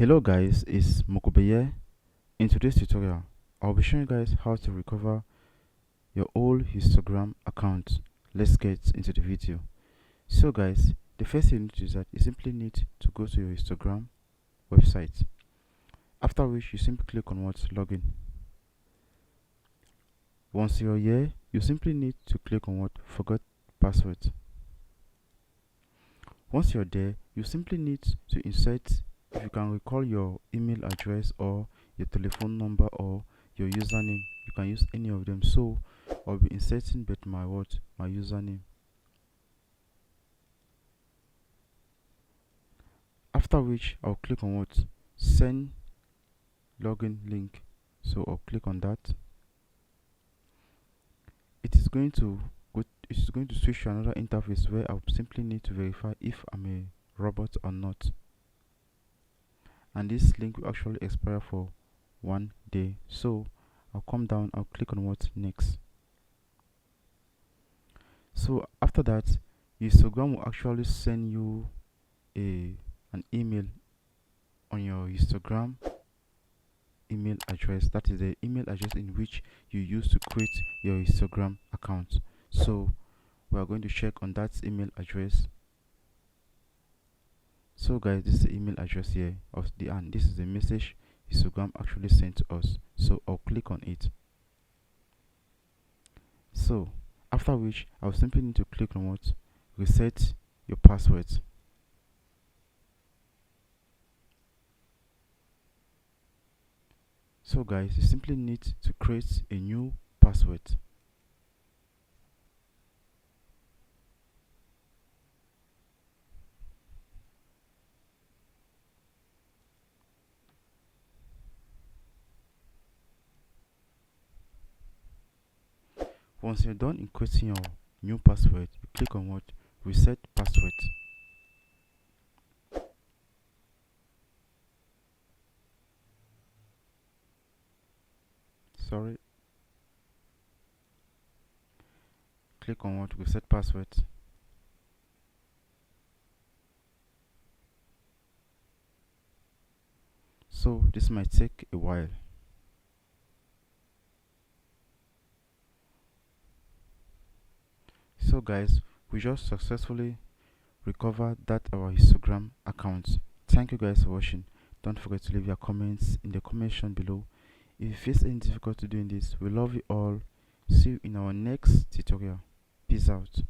Hello guys, it's Mokobeye. In today's tutorial, I'll be showing you guys how to recover your old Instagram account. Let's get into the video. So guys, the first thing you need to do is that you simply need to go to your Instagram website. After which you simply click on login. Once you're here, you simply need to click on forgot password. Once you're there, you simply need to insert, if you can recall, your email address or your telephone number or your username. You can use any of them. So I'll be inserting but my username. After which I'll click on send login link. So I'll click on that. It is going to switch to another interface where I'll simply need to verify if I'm a robot or not. And this link will actually expire for 1 day. So I'll come down, I'll click on next. So after that, Instagram will actually send you an email on your Instagram email address. That is the email address in which you use to create your Instagram account. So we are going to check on that email address. So guys, this is the email address here of the and this is the message Instagram actually sent to us. So I'll click on it. So after which I'll simply need to click on reset your password. So guys, you simply need to create a new password. Once you're done in creating your new password, you click on reset password. Sorry. Click on reset password. So this might take a while. So guys, we just successfully recovered that our Instagram account. Thank you guys for watching. Don't forget to leave your comments in the comment section below. If you face any difficulty doing this, we love you all. See you in our next tutorial. Peace out.